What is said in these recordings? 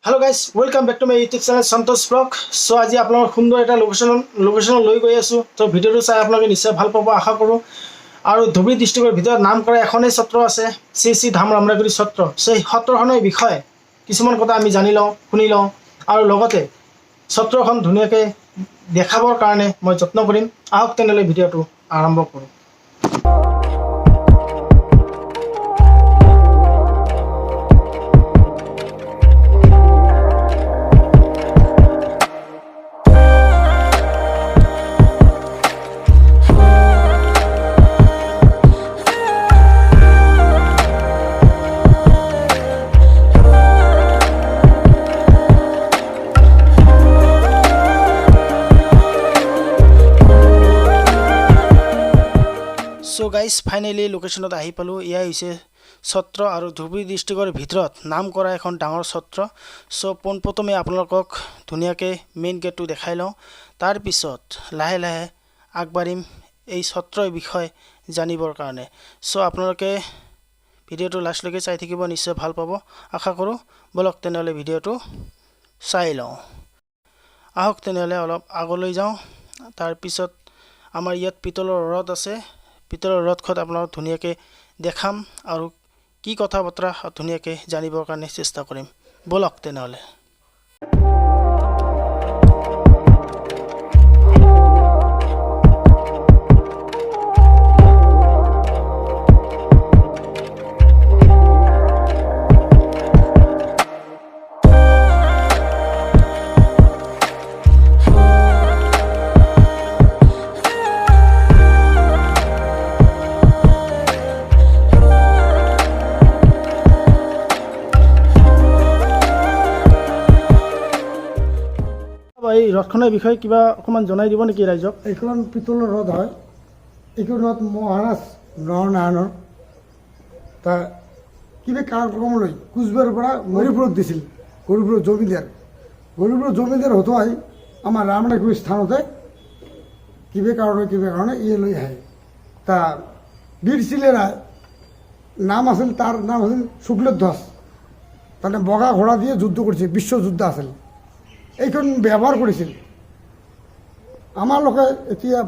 Hello guys, welcome back to my YouTube channel Santosh Vlog. So আজি আপোনালোক সুন্দৰ এটা লোকেশন লৈ গৈ আছো। তো ভিডিওটো চাই আপোনালোকে নিশ্চয় ভাল পাব আশা কৰো। আৰু ধুবুৰী ডিস্ট্ৰিক্টৰ ভিতৰত নাম কৰা এখনেই সত্ৰ আছে, শ্ৰী ধাম ৰামৰাগুৰি সত্ৰ। সেই সত্ৰখনৰ বিষয়ে কিছুমান কথা আমি জানি লওঁ, শুনি লওঁ আৰু লগতে সত্ৰখন ধুনীয়াকৈ দেখাবৰ কাৰণে মই যত্ন কৰিম। আহক তেনেহ'লে ভিডিওটো আৰম্ভ কৰোঁ। So guys, finally লোকেশনত আহি পালো। ইয়া হৈছে সত্ৰ আৰু ধুবুৰী ডিস্ট্ৰিক্টৰ ভিতৰত নাম কৰা এখন ডাঙৰ সত্ৰ। সো পোনপ্ৰথমে আপোনালোকক ধুনীয়াকৈ মেইন গেটটো দেখাই লওঁ, তাৰ পিছত লাহে লাহে আগবাঢ়িম এই সত্ৰৰ বিষয়ে জানিবৰ কাৰণে। সো আপোনালোকে ভিডিওটো লাষ্টলৈকে চাই থাকিব, নিশ্চয় ভাল পাব আশা কৰোঁ। বলক তেনেহ'লে ভিডিওটো চাই লওঁ। আহক তেনেহ'লে অলপ আগলৈ যাওঁ। তাৰ পিছত আমাৰ ইয়াত পিতলৰ ৰথ আছে। পিতলৰ ৰথখন আপোনালোক ধুনীয়াকৈ দেখাম আৰু কি কথা বতৰা ধুনীয়াকৈ জানিবৰ কাৰণে চেষ্টা কৰিম। বলক তেনেহ'লে। এই ৰথখনৰ বিষয়ে কিবা অকণমান জনাই দিব নেকি ৰাইজক? এইখন পিতলৰ ৰথ হয়। এইখন ৰথ মহাৰাজ নৰনাৰায়ণৰ তাৰ কিবা কাৰ্যক্ৰমলৈ কোচবিহাৰৰ পৰা গৌৰীপুৰত দিছিল। গৌৰীপুৰৰ জমিদাৰ হতুৱাই আমাৰ ৰামৰাগুৰি স্থানতে কিবা কাৰণে লৈ আহে। তা বীৰ চিলেৰা নাম আছিল, তাৰ নাম আছিল শুক্লধ্বজ। তাৰমানে বগা ঘোঁৰা দিয়ে যুদ্ধ কৰিছে, বিশ্বযুদ্ধ আছিল। এইখন ব্যৱহাৰ কৰিছিল। আমাৰ লোকে এতিয়া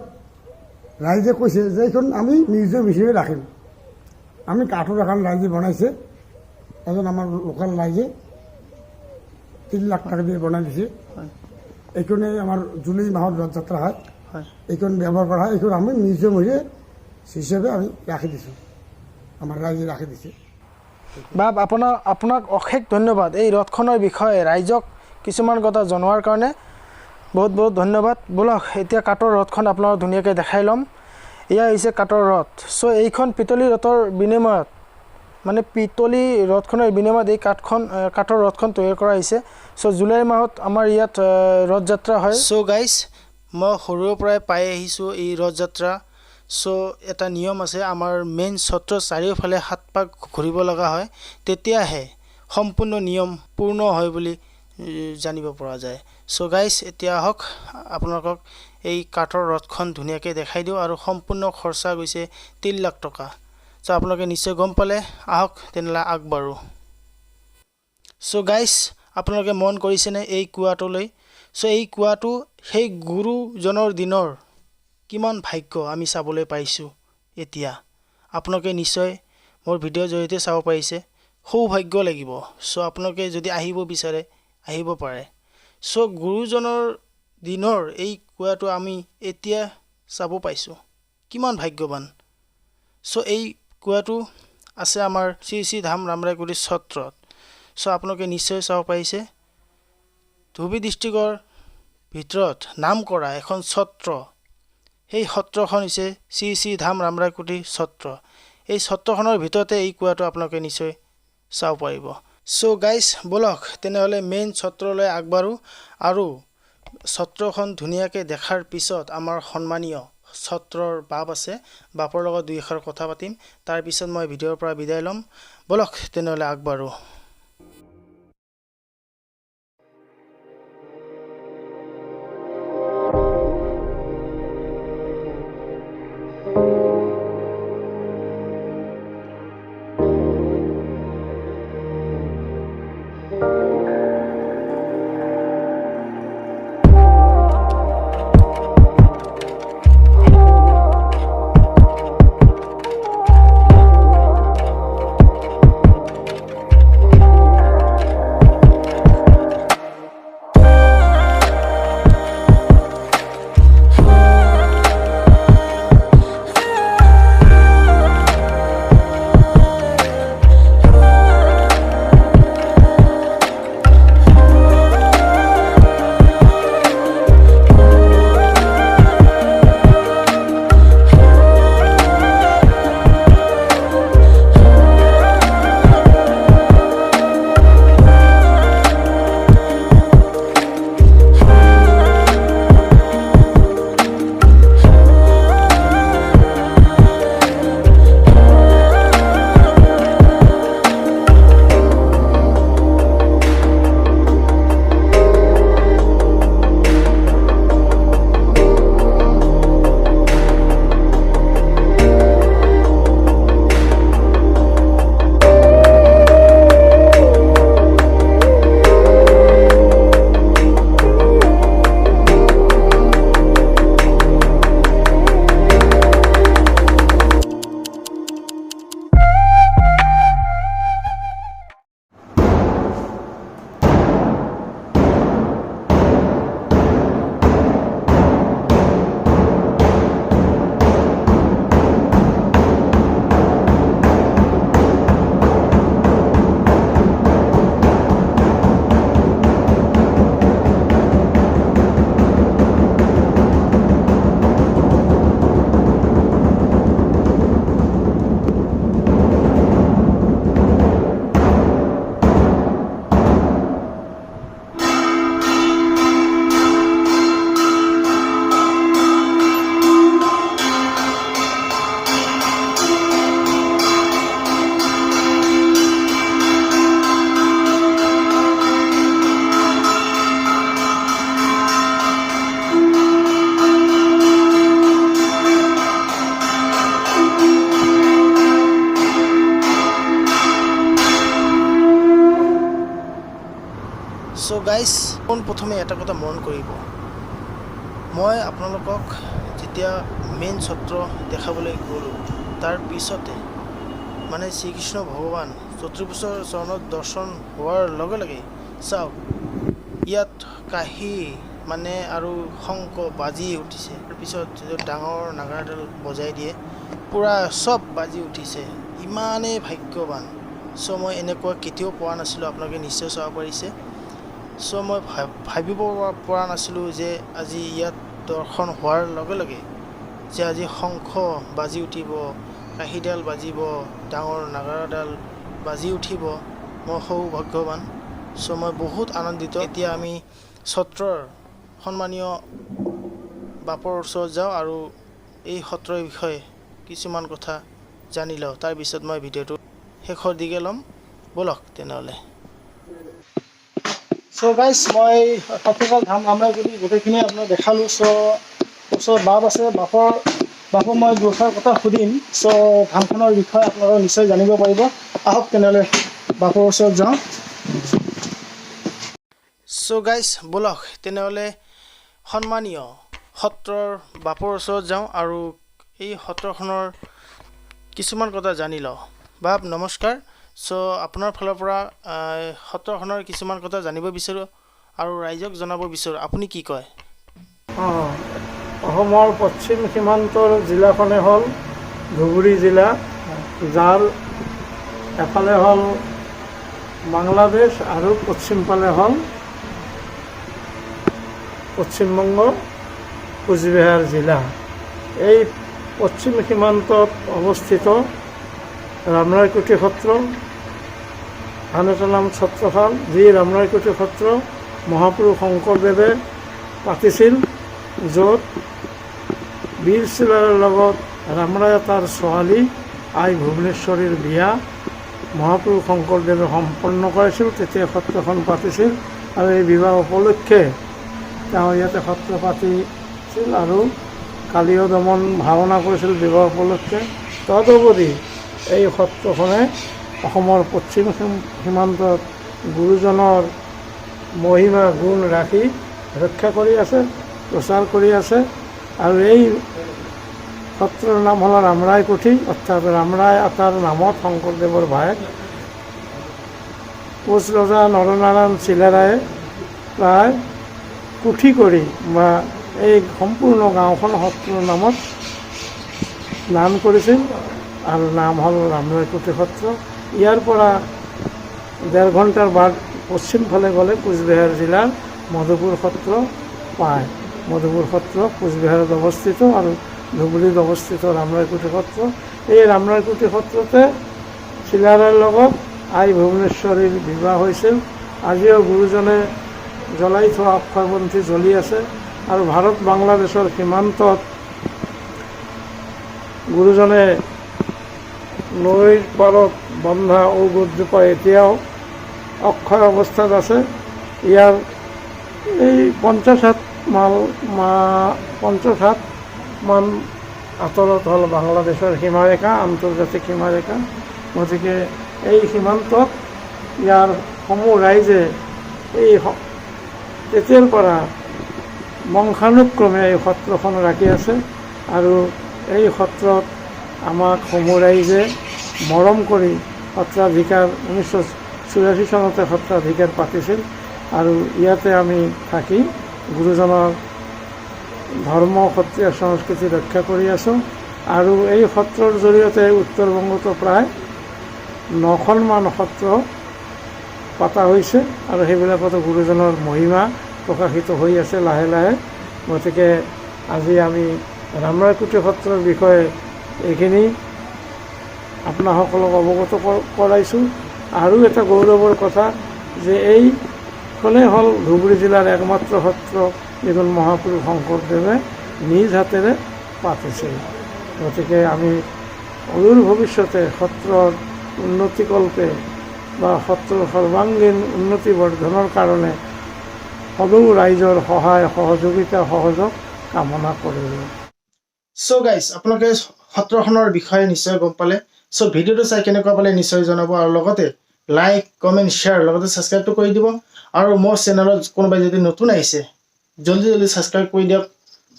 ৰাইজে কৈছে যে এইখন আমি মিউজিয়াম হিচাপে ৰাখিম। আমি কাঠৰ এখন ৰাইজে বনাইছে, এজন আমাৰ লোকেল ৰাইজে 3 লাখ টাকা দিয়ে বনাই দিছে। এইখনে আমাৰ জুলাই মাহত ৰথযাত্ৰা হয়, এইখন ব্যৱহাৰ কৰা হয়। এইখন আমি মিউজিয়াম হিচাপে আমি ৰাখি দিছোঁ, আমাৰ ৰাইজে ৰাখি দিছে। বাপ আপোনাক অশেষ ধন্যবাদ এই ৰথখনৰ বিষয়ে ৰাইজক কিছুমান কথা জনোৱাৰ কাৰণে। বহুত বহুত ধন্যবাদ। বলক এতিয়া কাঠৰ ৰথখন আপোনালোক ধুনীয়াকৈ দেখাই ল'ম। এয়া হৈছে কাঠৰ ৰথ। চ' এইখন পিতলী ৰথৰ বিনিময়ত, মানে পিতলী ৰথখনৰ বিনিময়ত এই কাঠৰ ৰথখন তৈয়াৰ কৰা হৈছে। চ' জুলাই মাহত আমাৰ ইয়াত ৰথযাত্ৰা হয়। চ' গাইজ, মই সৰুৰে পৰাই পাই আহিছোঁ এই ৰথযাত্ৰা। চ' এটা নিয়ম আছে, আমাৰ মেইন সত্ৰ চাৰিওফালে 7 পাক ঘূৰিব লগা হয়, তেতিয়াহে সম্পূৰ্ণ নিয়ম পূৰ্ণ হয় বুলি জানিব পৰা যায়। চ' গাইজ, এতিয়া আহক আপোনালোকক এই কাঠৰ ৰথখন ধুনীয়াকৈ দেখাই দিওঁ। আৰু সম্পূৰ্ণ খৰচা গৈছে 3 লাখ টকা। চ' আপোনালোকে নিশ্চয় গম পালে। আহক তেনেহ'লে আগবাঢ়োঁ। চ' গাইজ, আপোনালোকে মন কৰিছেনে এই কুৱাটোলৈ? চ' এই কুৱাটো সেই গুৰুজনৰ দিনৰ কিমান ভাগ্য আমি চাবলৈ পাইছোঁ। এতিয়া আপোনালোকে নিশ্চয় মোৰ ভিডিঅ'ৰ জৰিয়তে চাব পাৰিছে, সৌভাগ্য লাগিব। চ' আপোনালোকে যদি আহিব বিচাৰে আহিব পাৰে। চ' গুৰুজনৰ দিনৰ এই কুৱাটো আমি এতিয়া চাব পাইছোঁ, কিমান ভাগ্যৱান। চ' এই কুৱাটো আছে আমাৰ শ্ৰী ধাম ৰামৰাগুৰি সত্ৰত। চ' আপোনালোকে নিশ্চয় চাব পাৰিছে। ধুবুৰী ডিস্ট্ৰিক্টৰ ভিতৰত নাম কৰা এখন সত্ৰ, সেই সত্ৰখন হৈছে শ্ৰী ধাম ৰামৰাগুৰি সত্ৰ। এই সত্ৰখনৰ ভিতৰতে এই কুৱাটো আপোনালোকে নিশ্চয় চাব পাৰিব। চ' গাইজ, বলক তেনেহ'লে মেইন সত্ৰলৈ আগবাঢ়োঁ। আৰু সত্ৰখন ধুনীয়াকৈ দেখাৰ পিছত আমাৰ সন্মানীয় সত্ৰৰ বাপ আছে, বাপৰ লগত 2 এষাৰ কথা পাতিম। তাৰপিছত মই ভিডিঅ'ৰ পৰা বিদায় ল'ম। বলক তেনেহ'লে আগবাঢ়োঁ। চ' গাইজ পোনপ্ৰথমে এটা কথা মন কৰিব, মই আপোনালোকক যেতিয়া মেইন সত্ৰ দেখাবলৈ গ'লোঁ তাৰ পিছতে মানে শ্ৰীকৃষ্ণ ভগৱান 34 চৰণত দৰ্শন হোৱাৰ লগে লগে চাওক ইয়াত কাঁহী মানে আৰু শংখ বাজি উঠিছে। তাৰপিছত যিটো ডাঙৰ নাগাৰাডাল বজাই দিয়ে পূৰা চব বাজি উঠিছে। ইমানেই ভাগ্যৱান। চ' মই এনেকুৱা কেতিয়াও পোৱা নাছিলোঁ, আপোনালোকে নিশ্চয় চাব পাৰিছে। চ' মই ভাবিব পৰা নাছিলোঁ যে আজি ইয়াত দৰ্শন হোৱাৰ লগে লগে যে আজি শংখ বাজি উঠিব, কাঁহীডাল বাজিব, ডাঙৰ নাগাৰাডাল বাজি উঠিব। মই সৌভাগ্যৱান। চ' মই বহুত আনন্দিত। এতিয়া আমি সত্ৰৰ সন্মানীয় বাপৰ ওচৰত যাওঁ আৰু এই সত্ৰৰ বিষয়ে কিছুমান কথা জানি লওঁ। তাৰপিছত মই ভিডিঅ'টো শেষৰ দিকে ল'ম। ব'লক তেনেহ'লে। চ' গাইজ মই সত্ৰপাল ধাম ৰামৰায়কুটি গোটেইখিনি আপোনাক দেখালোঁ। চ' ওচৰত বাপ আছে, বাপক মই দুষাৰ কথা সুধিম। চ' ধামখনৰ বিষয়ে আপোনালোকে নিশ্চয় জানিব পাৰিব। আহক তেনেহ'লে বাপৰ ওচৰত যাওঁ। চ' গাইজ ব'লক তেনেহ'লে সন্মানীয় সত্ৰৰ বাপৰ ওচৰত যাওঁ আৰু এই সত্ৰখনৰ কিছুমান কথা জানি লওঁ। বাপ নমস্কাৰ। চ' আপোনাৰ ফালৰ পৰা সত্ৰখনৰ কিছুমান কথা জানিব বিচাৰোঁ আৰু ৰাইজক জনাব বিচাৰোঁ। আপুনি কি কয়? অসমৰ পশ্চিম সীমান্তৰ জিলাখনে হ'ল ধুবুৰী জিলা, যাৰ এফালে হ'ল বাংলাদেশ আৰু পশ্চিমফালে হ'ল পশ্চিমবংগ, কোচবিহাৰ জিলা। এই পশ্চিম সীমান্তত অৱস্থিত ৰামৰায়কুটি সত্ৰ আন এটা নাম ছত্ৰশাল, যি ৰামৰায়কুটি সত্ৰ মহাপুৰুষ শংকৰদেৱে পাতিছিল, য'ত বীৰ চিলাৰৰ লগত ৰামৰায় তাৰ ছোৱালী আই ভুৱনেশ্বৰীৰ বিয়া মহাপুৰুষ শংকৰদেৱে সম্পন্ন কৰাইছিল। তেতিয়া সত্ৰখন পাতিছিল আৰু এই বিবাহ উপলক্ষে তেওঁ ইয়াতে সত্ৰ পাতিছিল আৰু কালীয় দমন ভাওনা কৰিছিল বিবাহ উপলক্ষে। তদুপৰি এই সত্ৰখনে অসমৰ পশ্চিম সীমান্তত গুৰুজনৰ মহিমা গুণ ৰাখি ৰক্ষা কৰি আছে, প্ৰচাৰ কৰি আছে। আৰু এই সত্ৰৰ নাম হ'ল ৰামৰায়কুটি, অৰ্থাৎ ৰামৰায় আতাৰ নামত শংকৰদেৱৰ ভায়েক কোচ ৰজা নৰনাৰায়ণ চিলাৰায়ে প্ৰায় কুঠি কৰি বা এই সম্পূৰ্ণ গাঁওখন সত্ৰৰ নামত নাম কৰিছিল আৰু নাম হ'ল ৰামৰায়কুটি সত্ৰ। ইয়াৰ পৰা 1.5 ঘণ্টাৰ বাট পশ্চিমফালে গ'লে কোচবিহাৰ জিলাৰ মধুপুৰ সত্ৰ পায়। মধুপুৰ সত্ৰ কোচবিহাৰত অৱস্থিত আৰু ধুবুৰীত অৱস্থিত ৰামৰায়কুটি সত্ৰ। এই ৰামৰায়কুটি সত্ৰতে চিলাৰায়ৰ লগত আই ভুৱনেশ্বৰীৰ বিবাহ হৈছিল। আজিও গুৰুজনে জ্বলাই থোৱা অক্ষয়বন্তি জ্বলি আছে আৰু ভাৰত বাংলাদেশৰ সীমান্তত গুৰুজনে নৈৰ পাৰত বন্ধা ঔগতজোপা এতিয়াও অক্ষয় অৱস্থাত আছে। ইয়াৰ এই 50 মান আঁতৰত হ'ল বাংলাদেশৰ সীমাৰেখা, আন্তৰ্জাতিক সীমাৰেখা। গতিকে এই সীমান্তত ইয়াৰ সমূহ ৰাইজে এই তেতিয়াৰ পৰা বংশানুক্ৰমে এই সত্ৰখন ৰাখি আছে আৰু এই সত্ৰত আমাক সমূহ ৰাইজে মৰম কৰি সত্ৰাধিকাৰ 1984 চনতে সত্ৰাধিকাৰ পাতিছিল আৰু ইয়াতে আমি থাকি গুৰুজনৰ ধৰ্ম সত্ৰীয়া সংস্কৃতি ৰক্ষা কৰি আছোঁ। আৰু এই সত্ৰৰ জৰিয়তে উত্তৰ-বংগতো প্ৰায় 9খনমান সত্ৰ পতা হৈছে আৰু সেইবিলাকতো গুৰুজনৰ মহিমা প্ৰকাশিত হৈ আছে লাহে লাহে। গতিকে আজি আমি ৰামৰায়কুটি সত্ৰৰ বিষয়ে এইখিনি আপোনাসকলক অৱগত কৰাইছোঁ। আৰু এটা গৌৰৱৰ কথা যে এইখনেই হ'ল ধুবুৰী জিলাৰ একমাত্ৰ সত্ৰ যিখন মহাপুৰুষ শংকৰদেৱে নিজ হাতেৰে পাতিছিল। গতিকে আমি অদূৰ ভৱিষ্যতে সত্ৰৰ উন্নতিকল্পে বা সত্ৰৰ সৰ্বাংগীন উন্নতি বৰ্ধনৰ কাৰণে সদৌ ৰাইজৰ সহায় সহযোগিতা সহযোগ কামনা কৰিলোঁ। চ' গাইজ আপোনালোকে সত্ৰখনৰ বিষয়ে নিশ্চয় গম পালে। চ' ভিডিঅ'টো চাই কেনেকুৱা পালে নিশ্চয় জনাব আৰু লগতে লাইক কমেণ্ট শ্বেয়াৰ লগতে ছাবস্ক্ৰাইবটো কৰি দিব আৰু মোৰ চেনেলত কোনোবাই যদি নতুন আহিছে জলদি ছাবস্ক্ৰাইব কৰি দিয়ক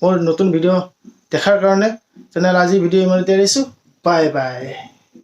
মোৰ নতুন ভিডিঅ' দেখাৰ কাৰণে। তেনেহ'লে আজি ভিডিঅ' ইমানতে এৰিছোঁ। Bye bye.